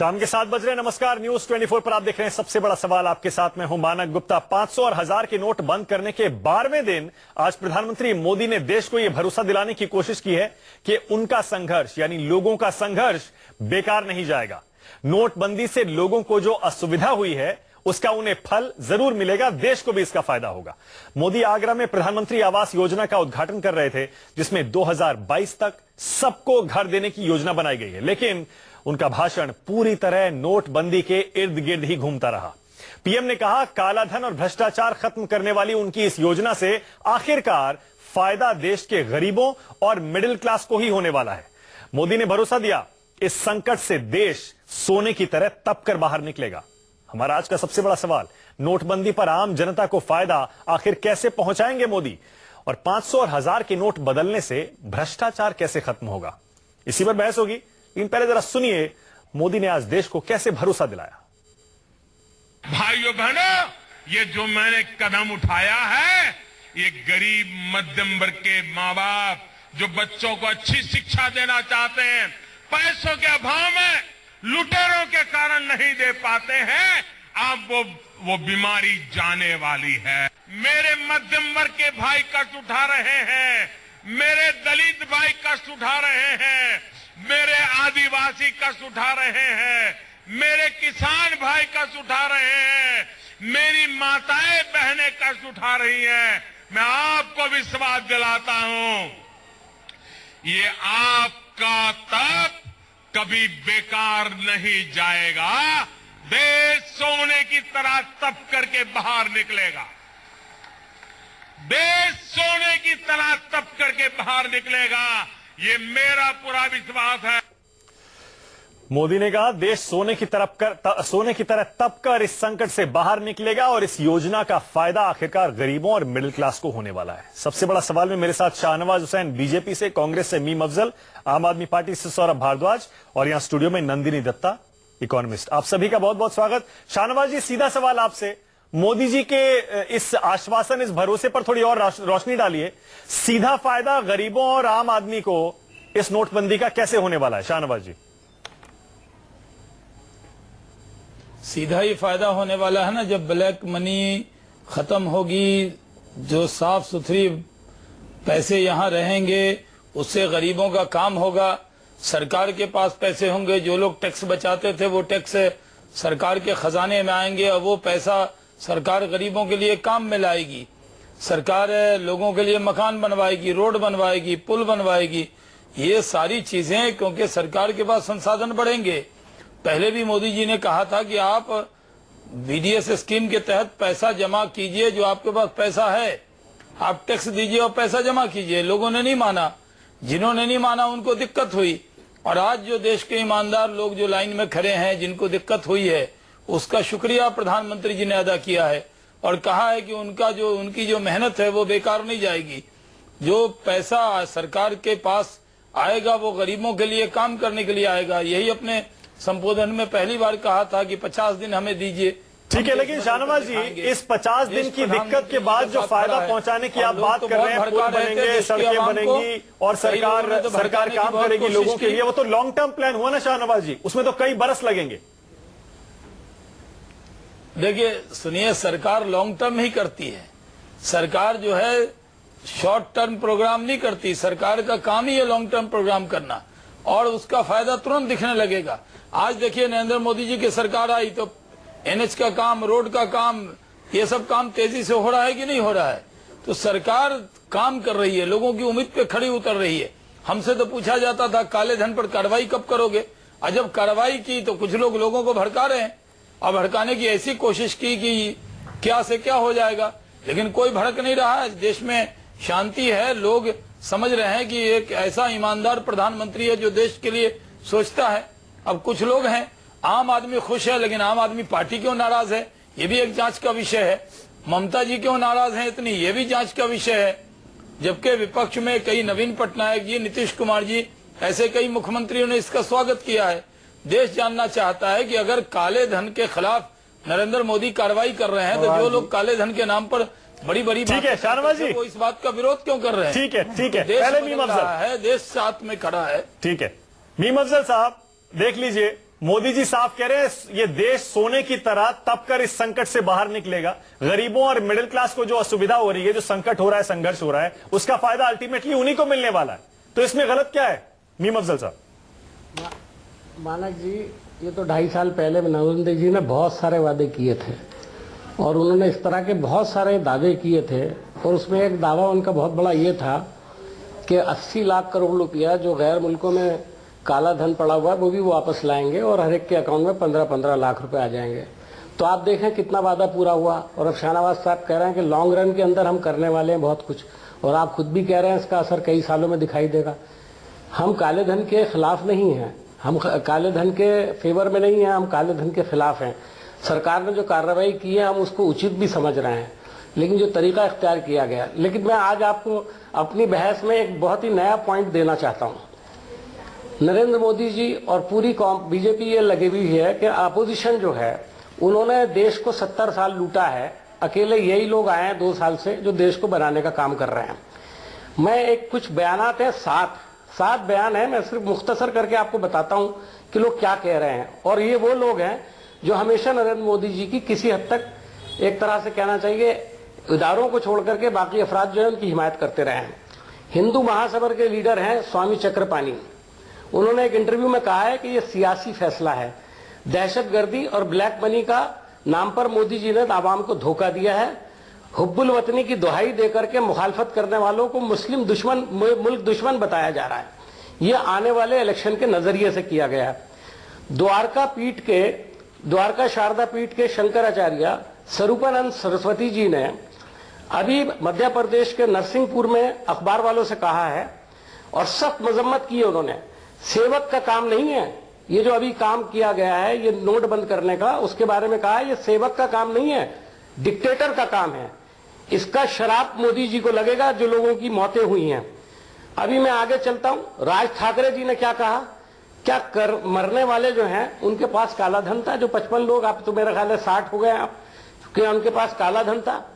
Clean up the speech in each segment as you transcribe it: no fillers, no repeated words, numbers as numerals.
शाम के 7 बज रहे। नमस्कार, न्यूज 24 पर आप देख रहे हैं सबसे बड़ा सवाल। आपके साथ मैं हूं मानक गुप्ता। 500 और 1000 के नोट बंद करने के 12वें दिन आज प्रधानमंत्री मोदी ने देश को यह भरोसा दिलाने की कोशिश की है कि उनका संघर्ष यानी लोगों का संघर्ष बेकार नहीं जाएगा। नोटबंदी से लोगों को जो असुविधा हुई है उसका उन्हें फल जरूर मिलेगा, देश को भी इसका फायदा होगा। मोदी आगरा में प्रधानमंत्री आवास योजना का उद्घाटन कर रहे थे, जिसमें 2022 तक सबको घर देने की योजना बनाई गई है, लेकिन उनका भाषण पूरी तरह नोटबंदी के इर्द गिर्द ही घूमता रहा। पीएम ने कहा कालाधन और भ्रष्टाचार खत्म करने वाली उनकी इस योजना से आखिरकार फायदा देश के गरीबों और मिडिल क्लास को ही होने वाला है। मोदी ने भरोसा दिया इस संकट से देश सोने की तरह तपकर बाहर निकलेगा। हमारा आज का सबसे बड़ा सवाल, नोटबंदी पर आम जनता को फायदा आखिर कैसे पहुंचाएंगे मोदी, और 500 और 1000 के नोट बदलने से भ्रष्टाचार कैसे खत्म होगा, इसी पर बहस होगी। लेकिन पहले जरा सुनिए मोदी ने आज देश को कैसे भरोसा दिलाया। भाइयों बहनों, ये जो मैंने कदम उठाया है, ये गरीब मध्यम वर्ग के माँ बाप जो बच्चों को अच्छी शिक्षा देना चाहते हैं, पैसों के अभाव में लुटेरों के कारण नहीं दे पाते हैं, अब वो बीमारी जाने वाली है। मेरे मध्यम वर्ग के भाई कष्ट उठा रहे हैं, मेरे दलित भाई कष्ट उठा रहे हैं, मेरे आदिवासी कष्ट उठा रहे हैं, मेरे किसान भाई कष्ट उठा रहे हैं, मेरी माताएं बहनें कष्ट उठा रही हैं। मैं आपको विश्वास दिलाता हूं, ये आपका तप कभी बेकार नहीं जाएगा। देश सोने की तरह तप करके बाहर निकलेगा। देश सोने की तरह तप करके बाहर निकलेगा, ये मेरा पूरा विश्वास है। मोदी ने कहा देश सोने की तरह तप कर इस संकट से बाहर निकलेगा और इस योजना का फायदा आखिरकार गरीबों और मिडिल क्लास को होने वाला है। सबसे बड़ा सवाल में मेरे साथ शाहनवाज हुसैन बीजेपी से, कांग्रेस से मीम अफजल, आम आदमी पार्टी से सौरभ भारद्वाज और यहां स्टूडियो में नंदिनी दत्ता, इकोनॉमिस्ट। आप सभी का बहुत बहुत स्वागत। शाहनवाज जी, सीधा सवाल आपसे, मोदी जी के इस आश्वासन, इस भरोसे पर थोड़ी और रोशनी डालिए। सीधा फायदा गरीबों और आम आदमी को इस नोटबंदी का कैसे होने वाला है? शाहनवाज जी। सीधा ही फायदा होने वाला है ना, जब ब्लैक मनी खत्म होगी, जो साफ सुथरी पैसे यहाँ रहेंगे, उससे गरीबों का काम होगा। सरकार के पास पैसे होंगे, जो लोग टैक्स बचाते थे वो टैक्स सरकार के खजाने में आएंगे और वो पैसा सरकार गरीबों के लिए काम में लाएगी। सरकार लोगों के लिए मकान बनवाएगी, रोड बनवाएगी, पुल बनवाएगी, ये सारी चीजें, क्योंकि सरकार के पास संसाधन बढ़ेंगे। पहले भी मोदी जी ने कहा था कि आप बीडीएस स्कीम के तहत पैसा जमा कीजिए, जो आपके पास पैसा है आप टैक्स दीजिए और पैसा जमा कीजिए। लोगों ने नहीं माना, जिन्होंने नहीं माना उनको दिक्कत हुई, और आज जो देश के ईमानदार लोग जो लाइन में खड़े हैं, जिनको दिक्कत हुई है, उसका शुक्रिया प्रधानमंत्री जी ने अदा किया है और कहा है कि उनकी जो मेहनत है वो बेकार नहीं जाएगी। जो पैसा सरकार के पास आएगा वो गरीबों के लिए काम करने के लिए आएगा। यही अपने संबोधन में पहली बार कहा था कि 50 दिन हमें दीजिए। ठीक है, लेकिन शाहनवाज जी, इस 50 दिन की दिक्कत के बाद जो फायदा पहुंचाने की आप बात कर रहे हैं, पुल बनेंगे, सड़कें बनेंगी और सरकार काम करेगी लोगों के लिए, वो तो लॉन्ग टर्म प्लान हुआ ना शाहनवाज जी, उसमें तो कई बरस लगेंगे। देखिए सुनिए, सरकार लॉन्ग टर्म ही करती है, सरकार जो है शॉर्ट टर्म प्रोग्राम नहीं करती। सरकार का काम ही है लॉन्ग टर्म प्रोग्राम करना, और उसका फायदा तुरंत दिखने लगेगा। आज देखिए नरेंद्र मोदी जी की सरकार आई तो एनएच का काम, रोड का काम, ये सब काम तेजी से हो रहा है कि नहीं हो रहा है? तो सरकार काम कर रही है, लोगों की उम्मीद पे खड़ी उतर रही है। हमसे तो पूछा जाता था काले धन पर कार्रवाई कब करोगे, और जब कार्रवाई की तो कुछ लोग लोगों को भड़का रहे हैं, और भड़काने की ऐसी कोशिश की कि क्या से क्या हो जाएगा, लेकिन कोई भड़क नहीं रहा है। देश में शांति है, लोग समझ रहे हैं कि एक ऐसा ईमानदार प्रधानमंत्री है जो देश के लिए सोचता है। अब कुछ लोग हैं, आम आदमी खुश है, लेकिन आम आदमी पार्टी क्यों नाराज है, ये भी एक जांच का विषय है। ममता जी क्यों नाराज हैं इतनी, ये भी जांच का विषय है। जबकि विपक्ष में कई नवीन पटनायक जी, नीतीश कुमार जी, ऐसे कई मुख्यमंत्रियों ने इसका स्वागत किया है। देश जानना चाहता है कि अगर काले धन के खिलाफ नरेंद्र मोदी कार्रवाई कर रहे हैं तो जो लोग काले धन के नाम पर बड़ी बड़ी ठीक है शाहनवाज जी, वो इस बात का विरोध क्यों कर रहे हैं? ठीक है देश पहले मीम अफजल है, देश साथ में खड़ा है। ठीक है मीम अफजल साहब, देख लीजिए मोदी जी साफ कह रहे हैं ये देश सोने की तरह तप कर इस संकट से बाहर निकलेगा। गरीबों और मिडिल क्लास को जो असुविधा हो रही है, जो संकट हो रहा है, संघर्ष हो रहा है, उसका फायदा अल्टीमेटली उन्हीं को मिलने वाला है। तो इसमें गलत क्या है मीम अफजल साहब? मानक जी, ये तो 2.5 साल पहले नरेंद्र जी ने बहुत सारे वादे किए थे और उन्होंने इस तरह के बहुत सारे दावे किए थे और उसमें एक दावा उनका बहुत बड़ा ये था कि 80 लाख करोड़ रुपया जो गैर मुल्कों में काला धन पड़ा हुआ है वो भी वापस लाएंगे और हर एक के अकाउंट में 15-15 लाख रुपए आ जाएंगे। तो आप देखें कितना वादा पूरा हुआ। और अब शाहनवाज साहब कह रहे हैं कि लॉन्ग रन के अंदर हम करने वाले हैं बहुत कुछ, और आप खुद भी कह रहे हैं इसका असर कई सालों में दिखाई देगा। हम काले धन के खिलाफ नहीं हैं, हम काले धन के फेवर में नहीं है, हम काले धन के खिलाफ हैं। सरकार ने जो कार्रवाई की है हम उसको उचित भी समझ रहे हैं, लेकिन जो तरीका इख्तियार किया गया। लेकिन मैं आज आपको अपनी बहस में एक बहुत ही नया पॉइंट देना चाहता हूं। नरेंद्र मोदी जी और पूरी बीजेपी ये लगी हुई है कि अपोजिशन जो है उन्होंने देश को 70 साल लूटा है, अकेले यही लोग आए हैं 2 साल से जो देश को बनाने का काम कर रहे हैं। मैं एक कुछ बयानात है, 7 बयान है, मैं सिर्फ मुख्तसर करके आपको बताता हूं कि लोग क्या कह रहे हैं। और ये वो लोग हैं जो हमेशा नरेंद्र मोदी जी की किसी हद तक एक तरह से कहना चाहिए इदारों को छोड़ करके बाकी अफराद जो है उनकी हिमायत करते रहे हैं। हिंदू महासभा के लीडर हैं स्वामी चक्रपाणी, उन्होंने एक इंटरव्यू में कहा है कि यह सियासी फैसला है, दहशतगर्दी और ब्लैक मनी का नाम पर मोदी जी ने आवाम को धोखा दिया है। हुब्बुल वतनी की दुहाई देकर के मुखालफत करने वालों को मुस्लिम दुश्मन, मुल्क दुश्मन बताया जा रहा है। यह आने वाले इलेक्शन के नजरिए से किया गया है। द्वारका शारदा पीठ के शंकराचार्य स्वरूपानंद सरस्वती जी ने अभी मध्य प्रदेश के नरसिंहपुर में अखबार वालों से कहा है और सख्त मजम्मत की है उन्होंने। सेवक का काम नहीं है ये जो अभी काम किया गया है, ये नोट बंद करने का, उसके बारे में कहा है ये सेवक का काम नहीं है, डिक्टेटर का काम है। इसका शराप मोदी जी को लगेगा जो लोगों की मौतें हुई हैं। अभी मैं आगे चलता हूं। राज ठाकरे जी ने क्या कहा, क्या मरने वाले जो हैं उनके पास काला धन था, जो 55 लोग, आप तो मेरा ख्याल है 60 हो गए आप, कि उनके पास काला धन था।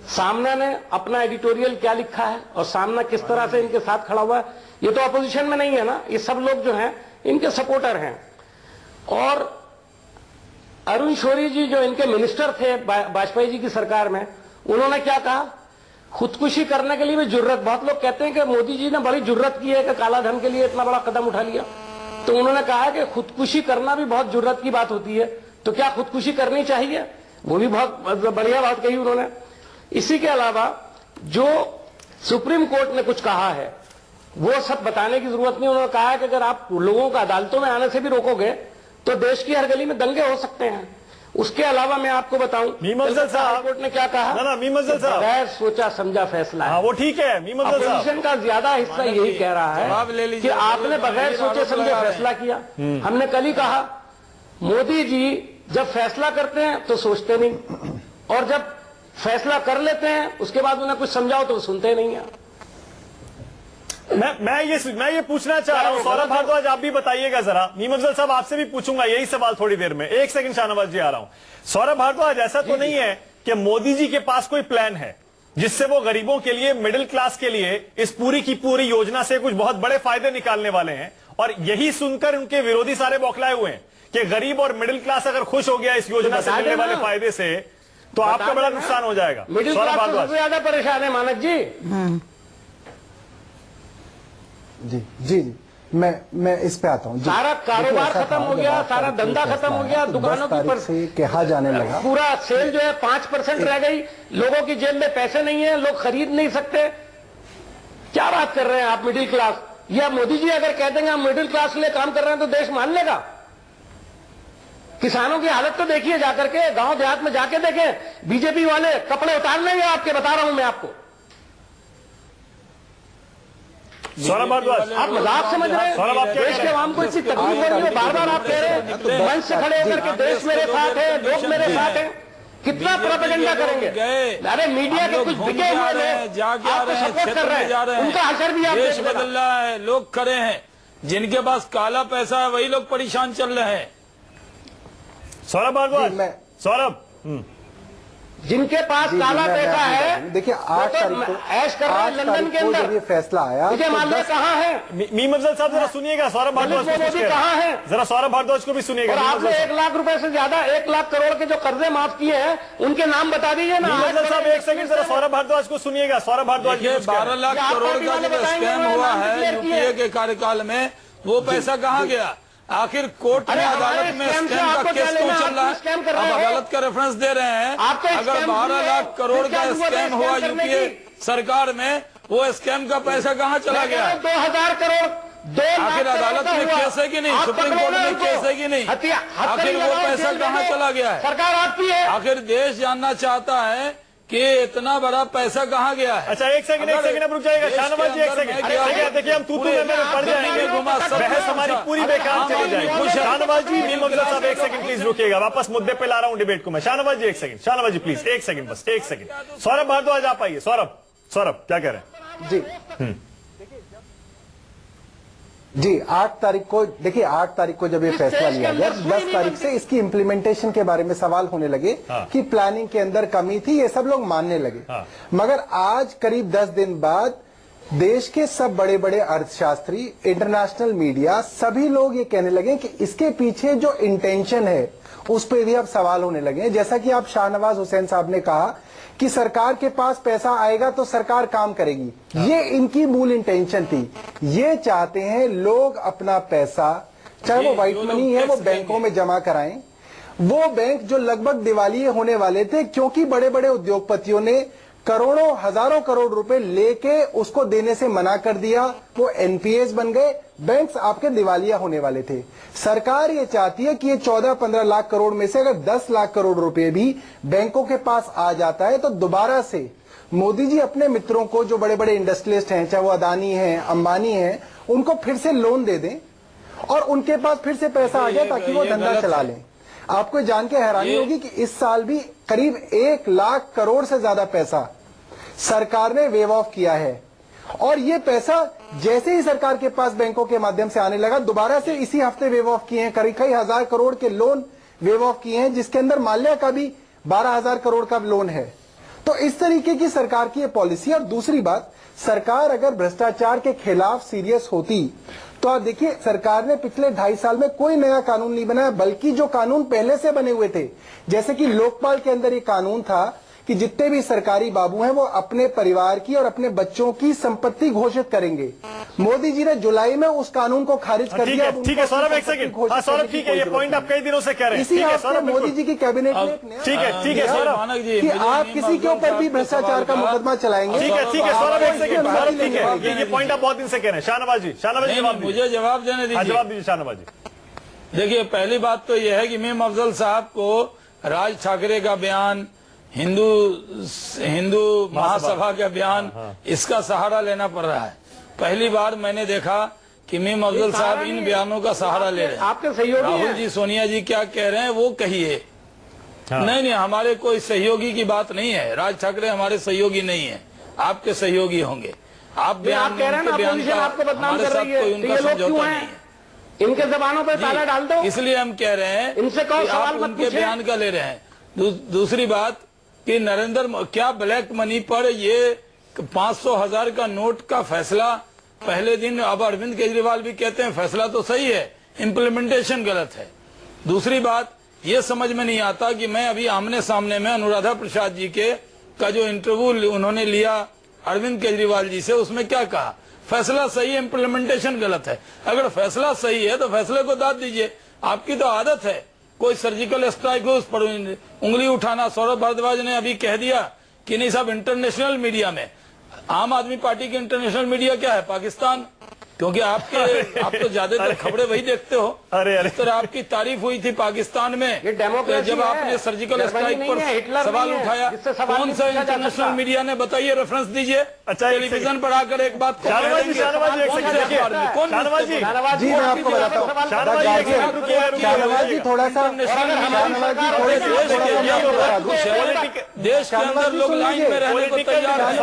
सामना ने अपना एडिटोरियल क्या लिखा है और सामना किस तरह से इनके साथ खड़ा हुआ है। ये तो अपोजिशन में नहीं है ना, ये सब लोग जो हैं इनके सपोर्टर हैं। और अरुण शौरी जी जो इनके मिनिस्टर थे वाजपेयी जी की सरकार में, उन्होंने क्या कहा, खुदकुशी करने के लिए भी जुर्रत, बहुत लोग कहते हैं कि मोदी जी ने बड़ी जुर्रत की है कि काला धन के लिए इतना बड़ा कदम उठा लिया। तो उन्होंने कहा कि खुदकुशी करना भी बहुत जुर्रत की बात होती है, तो क्या खुदकुशी करनी चाहिए, वो भी बहुत बढ़िया बात कही उन्होंने। इसी के अलावा जो सुप्रीम कोर्ट ने कुछ कहा है वो सब बताने की जरूरत नहीं। उन्होंने कहा है कि अगर आप लोगों को अदालतों में आने से भी रोकोगे तो देश की हर गली में दंगे हो सकते हैं। उसके अलावा मैं आपको बताऊं, मीम अफजल साहब, कोर्ट ने क्या कहा, ना मीम अफजल साहब, बगैर सोचा समझा फैसला है। हाँ वो ठीक है। मीम अफजल साहब, अपोजिशन का ज्यादा हिस्सा यही कह रहा है कि आपने बगैर सोचे समझे फैसला किया। हमने कल ही कहा मोदी जी जब फैसला करते हैं तो सोचते नहीं, और जब फैसला कर लेते हैं उसके बाद उन्हें कुछ समझाओ तो वो सुनते नहीं है। मैं ये पूछना चाह रहा हूं, सौरभ भारद्वाज आप भी बताइएगा जरा। मीम अफजल साहब आपसे भी पूछूंगा यही सवाल थोड़ी देर में। एक सेकंड शाहनवाज जी आ रहा हूं। सौरभ भारद्वाज, ऐसा तो नहीं है कि मोदी जी के पास कोई प्लान है जिससे वो गरीबों के लिए, मिडिल क्लास के लिए इस पूरी की पूरी योजना से कुछ बहुत बड़े फायदे निकालने वाले हैं, और यही सुनकर उनके विरोधी सारे बौखलाए हुए हैं कि गरीब और मिडिल क्लास अगर खुश हो गया इस योजना से मिलने वाले फायदे से तो आपका बड़ा नुकसान हो जाएगा। मिडिल क्लास सबसे ज्यादा परेशान है मानक जी। जी मैं इस पे आता हूँ। सारा कारोबार खत्म हो गया, सारा धंधा खत्म हो गया, दुकानों के ऊपर से कहा जाने लगा, पूरा सेल जो है 5% रह गई, लोगों की जेब में पैसे नहीं है, लोग खरीद नहीं सकते। क्या बात कर रहे हैं आप मिडिल क्लास? या मोदी जी अगर कह देंगे हम मिडिल क्लास के लिए काम कर रहे हैं तो देश मान लेगा? किसानों की हालत तो देखिए जाकर के, गांव देहात में जाके देखें, बीजेपी वाले कपड़े उतार लेंगे आपके, बता रहा हूं मैं आपको। सौरभ भारद्वाज, आप मजाक समझ रहे हैं? देश के आवाम को इतनी तकलीफ हो रही है, बार बार आप कह रहे हैं मंच से खड़े होकर के देश मेरे साथ है, लोग मेरे साथ हैं। कितना प्रोपेगेंडा करेंगे? अरे मीडिया के कुछ बिके हुए लोग आपको सपोर्ट कर रहे हैं, उनका असर भी आप देश बदल रहा है, लोग खड़े हैं, जिनके पास काला पैसा है वही लोग परेशान चल रहे हैं। सौरभ भारद्वाज, सौरभ जिनके पास काला पैसा है, देखिए 8 तारीख को ऐश कर रहे हैं लंदन के अंदर। जब ये फैसला आया मुझे मालूम कहाँ है, मीम अफजल साहब जरा सुनिएगा, सौरभ भारद्वाज को मोदी कहाँ है, जरा सौरभ भारद्वाज को भी सुनिएगा। और आपने 1 लाख रुपए से ज्यादा 1 लाख करोड़ के जो कर्जे माफ किए हैं उनके नाम बता दीजिए ना। मीम अफजल साहब 1 सेकंड जरा सौरभ भारद्वाज को सुनिएगा। सौरभ भारद्वाज 12 लाख करोड़ का जो स्कैम हुआ है यूपीए के कार्यकाल में, वो पैसा कहाँ गया? आखिर कोर्ट में अदालत में स्कैम का केस क्यों चल रहा है? अब अदालत का रेफरेंस दे रहे हैं। अगर 12 लाख करोड़ का स्कैम हुआ यूपीए सरकार में, वो स्कैम का पैसा कहाँ चला गया? 2000 करोड़। आखिर अदालत में केस है कि नहीं? सुप्रीम कोर्ट में केस है कि नहीं? आखिर वो पैसा कहाँ चला गया है? सरकार आपकी है। आखिर देश जानना चाहता है कि इतना बड़ा पैसा कहाँ गया है। अच्छा 1 सेकंड अब रुक जाएगा शाहनवाज जी, 1 सेकंड। देखिए हम तू में पड़ जाएंगे, बहस हमारी पूरी बेकार चली जाएगी। शाहनवाज जी, मीम अफजल साहब 1 सेकंड प्लीज रुकिएगा, वापस मुद्दे पे ला रहा हूं डिबेट को मैं। Shahnawaz ji 1 second, Shahnawaz ji please 1 second, बस 1 सेकंड। सौरभ भारद्वाज आप आइए। सौरभ क्या कह रहे हैं? जी जी 8 तारीख को, देखिए 8 तारीख को जब ये फैसला लिया गया, 10 तारीख से इसकी इम्प्लीमेंटेशन के बारे में सवाल होने लगे कि प्लानिंग के अंदर कमी थी, ये सब लोग मानने लगे। मगर आज करीब 10 दिन बाद देश के सब बड़े बड़े अर्थशास्त्री, इंटरनेशनल मीडिया, सभी लोग ये कहने लगे कि इसके पीछे जो इंटेंशन है उस पर भी अब सवाल होने लगे। जैसा कि आप शाहनवाज हुसैन साहब ने कहा कि सरकार के पास पैसा आएगा तो सरकार काम करेगी, ये इनकी मूल इंटेंशन थी। ये चाहते हैं लोग अपना पैसा, चाहे वो व्हाइट मनी है, वो बैंकों में जमा कराएं। वो बैंक जो लगभग दिवालिये होने वाले थे, क्योंकि बड़े बड़े उद्योगपतियों ने करोड़ों हजारों करोड़ रुपए लेके उसको देने से मना कर दिया, वो एनपीएस बन गए, बैंक्स आपके दिवालिया होने वाले थे। सरकार ये चाहती है कि ये 14-15 लाख करोड़ में से अगर 10 लाख करोड़ रुपए भी बैंकों के पास आ जाता है तो दोबारा से मोदी जी अपने मित्रों को, जो बड़े बड़े इंडस्ट्रियलिस्ट हैं, चाहे वो अदानी हैं, अंबानी हैं, उनको फिर से लोन दे दें और उनके पास फिर से पैसा आ जाए ताकि वो धंधा चला लें। आपको जान के हैरानी होगी कि इस साल भी करीब 1 लाख करोड़ से ज्यादा पैसा सरकार ने वेव ऑफ किया है, और ये पैसा जैसे ही सरकार के पास बैंकों के माध्यम से आने लगा, दोबारा से इसी हफ्ते वेव ऑफ किए हैं। करीब कई हजार करोड़ के लोन वेव ऑफ किए हैं, जिसके अंदर माल्या का भी 12,000 करोड़ का लोन है। तो इस तरीके की सरकार की ये पॉलिसी। और दूसरी बात, सरकार अगर भ्रष्टाचार के खिलाफ सीरियस होती तो आप देखिए, सरकार ने पिछले 2.5 साल में कोई नया कानून नहीं बनाया, बल्कि जो कानून पहले से बने हुए थे, जैसे कि लोकपाल के अंदर ये कानून था कि जितने भी सरकारी बाबू हैं वो अपने परिवार की और अपने बच्चों की संपत्ति घोषित करेंगे। मोदी जी ने जुलाई में उस कानून को खारिज कर दिया। ठीक है सौरभ 1 सेकंड। हाँ सौरभ ठीक है, ये पॉइंट आप कई दिनों से कह रहे हैं। इसी हफ्ते मोदी जी की कैबिनेट ने ठीक है सौरभ कि आप किसी के ऊपर भी भ्रष्टाचार का मुकदमा चलाएंगे। ठीक है सौरभ 1 सेकंड। सौरभ ठीक है, ये पॉइंट आप बहुत दिन से कह रहे हैं। शाहनवाज जी मुझे जवाब देने दीजिए। जवाब दीजिए शाहनवाज जी। देखिए, पहली बात तो यह है कि मीम अफजल साहब को राज ठाकरे का बयान, हिंदू महासभा का बयान, इसका सहारा लेना पड़ रहा है। पहली बार मैंने देखा कि मीम अफजल साहब इन बयानों का सहारा ले रहे हैं। आपके सहयोगी राहुल जी, सोनिया जी क्या कह रहे हैं वो कहिए। नहीं, हमारे कोई सहयोगी की बात नहीं है। राज ठाकरे हमारे सहयोगी नहीं है, आपके सहयोगी होंगे। आप बयान कह रहे हैं ना, अपोजिशन आपको बदनाम कर रही है, कोई उनका समझौता नहीं है। इनके जबानों पे ताला डाल दो। इसलिए हम कह रहे हैं इनसे कौन कि आप उनके बयान का ले रहे हैं। दूसरी बात कि नरेंद्र, क्या ब्लैक मनी पर ये 500,000 का नोट का फैसला पहले दिन, अब अरविंद केजरीवाल भी कहते हैं फैसला तो सही है, इम्प्लीमेंटेशन गलत है। दूसरी बात, ये समझ में नहीं आता कि मैं अभी आमने सामने में अनुराधा प्रसाद जी के का जो इंटरव्यू उन्होंने लिया अरविंद केजरीवाल जी से, उसमें क्या कहा? फैसला सही है, इम्प्लीमेंटेशन गलत है। अगर फैसला सही है तो फैसले को दाद दीजिए। आपकी तो आदत है कोई सर्जिकल स्ट्राइक हो उस पर उंगली उठाना। सौरभ भारद्वाज ने अभी कह दिया कि नहीं साहब, इंटरनेशनल मीडिया में, आम आदमी पार्टी की इंटरनेशनल मीडिया क्या है? पाकिस्तान। क्योंकि आप तो ज्यादातर खबरें वही देखते हो। अरे इस तरह आपकी तारीफ हुई थी पाकिस्तान में, जब आपने सर्जिकल स्ट्राइक पर सवाल उठाया। कौन सा इंटरनेशनल मीडिया ने? बताइए, रेफरेंस दीजिए। अच्छा, टेलीविजन पर आकर एक बात को शाहनवाज जी मैं आपको बताता हूँ, शाहनवाज जी थोड़ा सा, देश के अंदर लोग लाइन में रहने को तैयार हैं।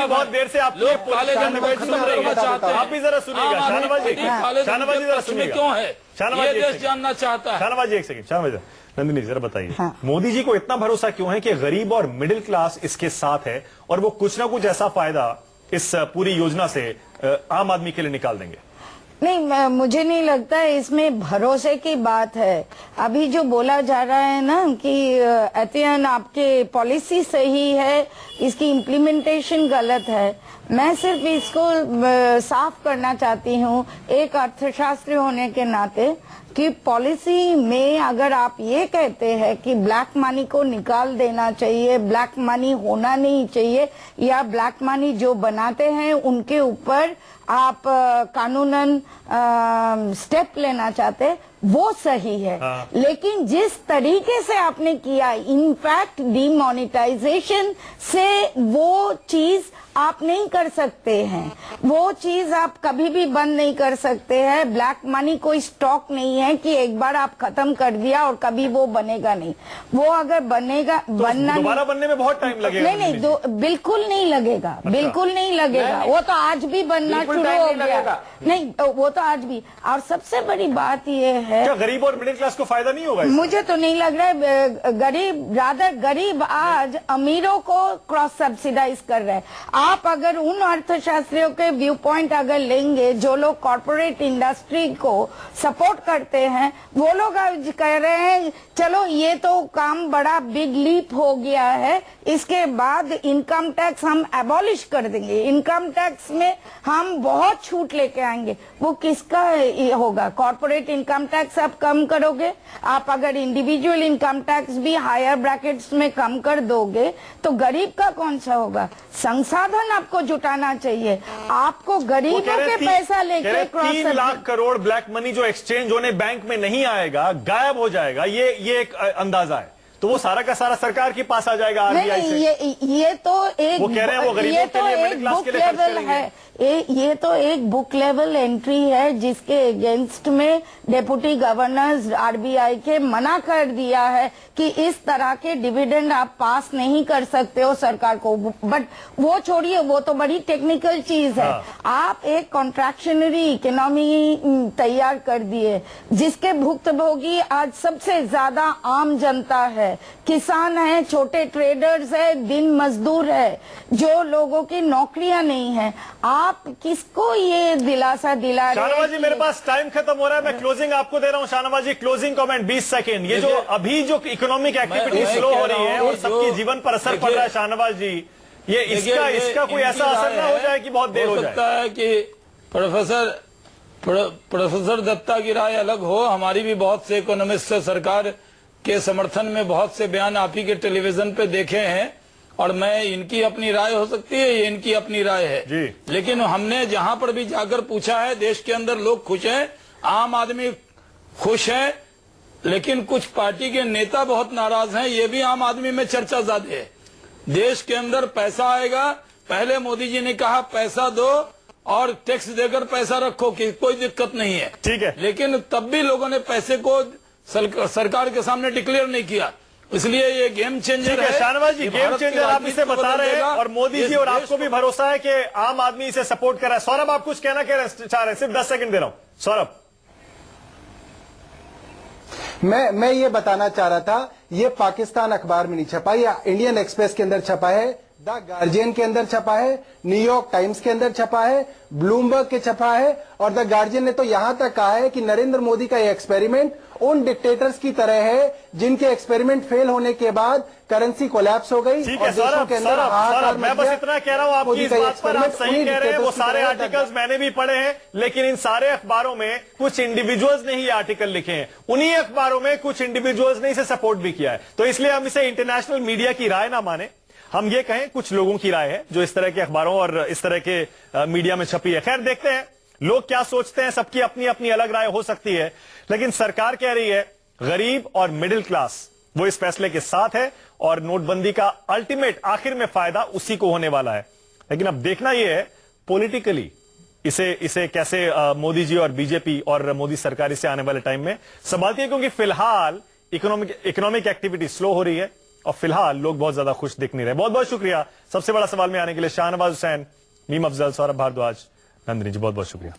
बहुत देर से आप काले धन को खत्म करना चाहते हैं। आप भी जरा सुनिएगा शाहनवाज जी, शाहनवाज जी जरा सुनिएगा। क्यों है ये देश जानना चाहता है। शाहनवाज जी 1 सेकंड। शाहनवाज नंदिनी जरा बताइए, हाँ। मोदी जी को इतना भरोसा क्यों है कि गरीब और मिडिल क्लास इसके साथ है और वो कुछ ना कुछ ऐसा फायदा इस पूरी योजना से आम आदमी के लिए निकाल देंगे? नहीं, मुझे नहीं लगता है इसमें भरोसे की बात है। अभी जो बोला जा रहा है ना कि अत्यंत आपके पॉलिसी सही है, इसकी इम्प्लीमेंटेशन गलत है, मैं सिर्फ इसको साफ करना चाहती हूँ एक अर्थशास्त्री होने के नाते कि पॉलिसी में अगर आप ये कहते हैं कि ब्लैक मनी को निकाल देना चाहिए, ब्लैक मनी होना नहीं चाहिए, या ब्लैक मनी जो बनाते हैं उनके ऊपर आप कानूनन स्टेप लेना चाहते, वो सही है। हाँ। लेकिन जिस तरीके से आपने किया, इनफैक्ट डिमोनेटाइजेशन से वो चीज आप नहीं कर सकते हैं, वो चीज आप कभी भी बंद नहीं कर सकते हैं। ब्लैक मनी कोई स्टॉक नहीं है कि एक बार आप खत्म कर दिया और कभी वो बनेगा नहीं। वो अगर बनेगा, तो बनना दोबारा बनने में बहुत टाइम लगेगा। नहीं, बिल्कुल नहीं लगेगा, बिल्कुल नहीं लगेगा। वो तो आज भी बनना शुरू हो गया। नहीं, वो तो आज भी। और सबसे बड़ी बात ये है, क्या गरीब और मिडिल क्लास को फायदा नहीं होगा इससे? मुझे तो नहीं लग रहा है। गरीब आज अमीरों को क्रॉस सब्सिडाइज कर रहे हैं। आप अगर उन अर्थशास्त्रियों के व्यू पॉइंट अगर लेंगे जो लोग कॉर्पोरेट इंडस्ट्री को सपोर्ट करते हैं, वो लोग आज कह रहे हैं चलो ये तो काम बड़ा बिग लीप हो गया है, इसके बाद इनकम टैक्स हम एबॉलिश कर देंगे, इनकम टैक्स में हम बहुत छूट लेके आएंगे। वो किसका होगा? कॉर्पोरेट इनकम टैक्स आप कम करोगे, आप अगर इंडिविजुअल इनकम टैक्स भी हायर ब्रैकेट्स में कम कर दोगे तो गरीब का कौन सा होगा? संसाधन आपको जुटाना चाहिए, आपको गरीबों के पैसा लेके 3 लाख करोड़ ब्लैक मनी जो एक्सचेंज होने बैंक में नहीं आएगा, गायब हो जाएगा, ये एक अंदाजा है। तो वो सारा का सारा सरकार के पास आ जाएगा आरबीआई से। ये तो एक, वो कह रहे हैं वो गरीबों के लिए, मिडिल क्लास के लिए खर्च करेंगे। ये तो एक बुक लेवल एंट्री है जिसके अगेंस्ट में डिप्टी गवर्नर आरबीआई के मना कर दिया है कि इस तरह के डिविडेंड आप पास नहीं कर सकते हो सरकार को। बट वो छोड़िए, वो तो बड़ी टेक्निकल चीज है। आप एक कॉन्ट्रैक्शनरी इकोनॉमी तैयार कर दिए जिसके भुक्तभोगी आज सबसे ज्यादा आम जनता है, किसान है, छोटे ट्रेडर्स है, दिन मजदूर है, जो लोगों की नौकरियां नहीं है। आप किसको ये दिलासा दिला रहे हैं? शाहनवाज जी, मेरे पास टाइम खत्म हो रहा है, मैं क्लोजिंग आपको दे रहा हूं। शाहनवाज जी, क्लोजिंग कमेंट 20 सेकेंड। ये जो अभी जो इकोनॉमिक एक्टिविटी स्लो हो रही है और सबके जीवन पर असर पड़ रहा है, शाहनवाज जी, ये इसका कोई ऐसा असर ना हो जाए कि बहुत देर हो जाए? सकता है कि प्रोफेसर दत्ता की राय अलग हो, हमारी भी बहुत से इकोनॉमिस्ट सरकार के समर्थन में बहुत से बयान आप ही के टेलीविजन पे देखे हैं, और मैं इनकी अपनी राय हो सकती है, ये इनकी अपनी राय है जी। लेकिन हमने जहां पर भी जाकर पूछा है, देश के अंदर लोग खुश हैं, आम आदमी खुश है, लेकिन कुछ पार्टी के नेता बहुत नाराज हैं। ये भी आम आदमी में चर्चा ज्यादा है। देश के अंदर पैसा आएगा, पहले मोदी जी ने कहा पैसा दो और टैक्स देकर पैसा रखो कि कोई दिक्कत नहीं है, ठीक है, लेकिन तब भी लोगों ने पैसे को सरकार के सामने डिक्लेयर नहीं किया। इसलिए ये गेम चेंजर है। शाहनवाज जी, गेम चेंजर आप इसे बता रहे हैं और मोदी जी और आपको भी भरोसा है कि आम आदमी इसे सपोर्ट कर रहा है। सौरभ, आप कुछ कहना चाह रहे हैं? सिर्फ 10 सेकंड दे रहा हूं। सौरभ, मैं ये बताना चाह रहा था, ये पाकिस्तान अखबार में नहीं छपा, या इंडियन एक्सप्रेस के अंदर छपा है, द गार्जियन के अंदर छपा है, न्यूयॉर्क टाइम्स के अंदर छपा है, ब्लूमबर्ग के छपा है, और द गार्जियन ने तो यहां तक कहा है कि नरेंद्र मोदी का ये एक्सपेरिमेंट उन डिक्टेटर्स की तरह है जिनके एक्सपेरिमेंट फेल होने के बाद करेंसी कोलैप्स हो गई। ठीक है सौरभ, मैं बस इतना कह रहा हूं, आपकी इस बात पर आप सही कह रहे हैं। वो सारे आर्टिकल्स मैंने भी पढ़े हैं, लेकिन इन सारे अखबारों में कुछ इंडिविजुअल्स ने ही आर्टिकल लिखे हैं, उन्हीं अखबारों में कुछ इंडिविजुअल्स ने इसे सपोर्ट भी किया है। तो इसलिए हम इसे इंटरनेशनल मीडिया की राय ना माने, हम ये कहें कुछ लोगों की राय है जो इस तरह के अखबारों और इस तरह के मीडिया में छपी है। खैर, देखते हैं लोग क्या सोचते हैं, सबकी अपनी अपनी अलग राय हो सकती है, लेकिन सरकार कह रही है गरीब और मिडिल क्लास वो इस फैसले के साथ है और नोटबंदी का अल्टीमेट आखिर में फायदा उसी को होने वाला है। लेकिन अब देखना यह है पॉलिटिकली इसे कैसे मोदी जी और बीजेपी और मोदी सरकार इसे आने वाले टाइम में संभालती है, क्योंकि फिलहाल इकोनॉमिक एक्टिविटी स्लो हो रही है और फिलहाल लोग बहुत ज्यादा खुश दिख नहीं रहे। बहुत बहुत शुक्रिया सबसे बड़ा सवाल में आने के लिए शाहनवाज हुसैन, मीम अफजल, सौरभ भारद्वाज, नंदिनी जी, बहुत बहुत शुक्रिया।